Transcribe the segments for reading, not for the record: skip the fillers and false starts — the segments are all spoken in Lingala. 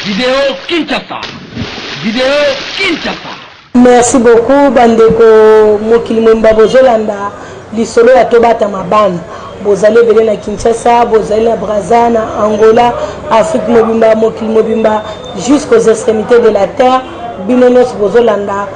Vidéo Kinshasa. Vidéo Kinshasa. Merci beaucoup bandeko mokili mwemba bozolanda lisolo ya tobata mabana bozali ebele na Kinshasa, bozali na Brazza, na Angola, Afrique mobimba, mokili mobimba jusqu'aux extrémités de la terre. Bino nyonso bozolanda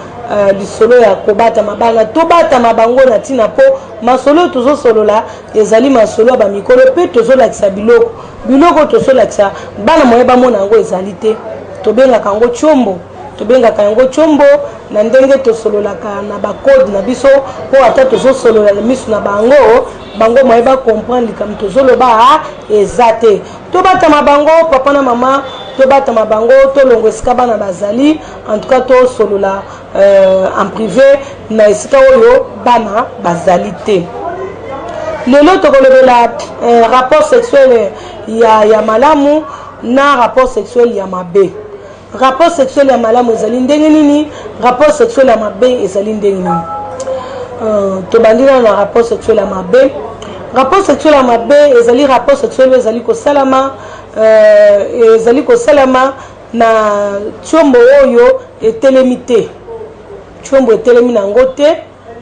lisolo ya kobata mabana tobata mabango na tina po masolo tozosolola ezali masolo ba mikolo pe tozolakisa biloko tozolakisa bana moyeba mona yango ezali te tobengaka yango chombo tobengaka yango chombo na ndenge tosololaka na bakode na biso po ata tozosolola na miso na bango moyeba comprendre kam tozoloba eza te tobata mabango papa na mama tobata mabango tolongo esika bana bazali en tout cas tosolola en privé na esika oyo bana bazali te lelo tokolobela rapport sexuel ya malamu na rapport sexuel ya mabe. Rapport sexuel ya malamu ezali ndenge nini, rapport sexuel ya mabe ezali ndenge nini. Tobandina na rapport sexuel ya mabe. Rapport sexuel ya mabe ezali rapport sexuel ezali kosalama na chombo oyo etelemi te. Chombo etelemi na ngo te,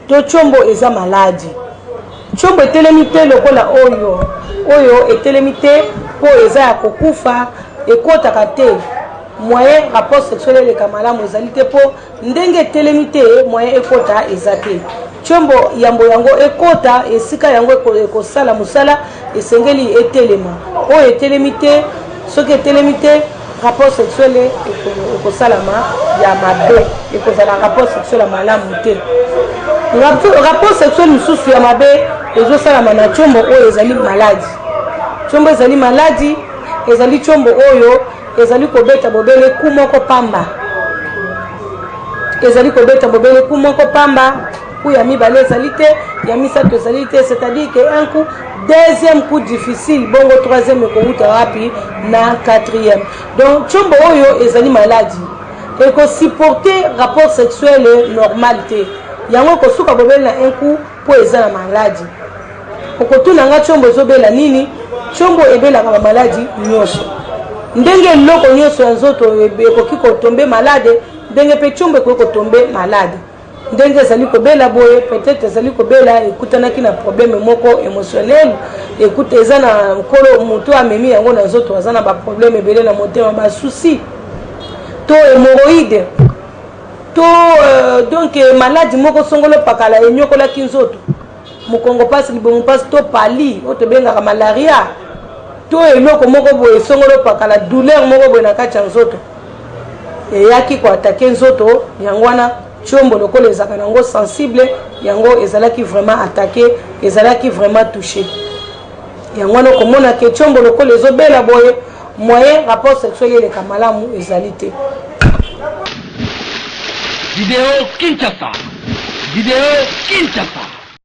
to chombo eza maladi. Chombo etelemi te lokola oyo etelemi te po eza ya kokufa ekotaka te. Moyen rapport sexuel eleka malamu ezali te po ndenge etelemi te moyen ekota eza te. Chombo yango ekota esika yango ekosala musala esengeli etelema oyo etelemi te soki etelemi te rapport sexuel ekosalama ya mabe ekozala rapport sexuel ya malamu te. Rapport sexuel mususu ya mabe ezosalama na chombo oyo ezali maladi. Chombo ezali maladi ezali chombo oyo ezali kobeta bobele kumoko pamba. Ezali kobeta bobele kumoko pamba. Coup ya mibale ezali te, ya misato ezali te, c'est-à-dire que un coup, deuxième coup difficile, bongo troisième ekouta wapi na quatrième. Donc chombo oyo ezali maladie. Et ko supporter rapport sexuel normal te. Yango ko suka bobele na un coup po ezala maladie. Okotuna nga chombo ezobela nini? Chombo ebela ka maladie nyosho. Ndenge loko nyosho ya nzoto ekoki kotombe malade, ndenge pe chombo ekoki kotombe malade. Ndenge ezali kobela boye peut-être ezali kobela ekutanaki na problème moko émotionnel écoute eza na nkolo moto amemi yango na nzoto aza na ba problème ebele na motema ba souci to hémorroïde to donc maladie moko songolo pakala enyokola kinzoto mokongo passe libongo passe to pali otobenga malaria to eloko moko boye songolo pakala douleur moko boye na kati ya nzoto eyaki ko attaquer nzoto yango wana chombo lokolo ezaka nango sensible yango ezalaki vraiment attaqué ezalaki vraiment touché yango wana komona ke chombo lokolo ezobela boye moyen rapport sexuel eleka malamu ezali te. Vidéo Kinshasa. Vidéo Kinshasa.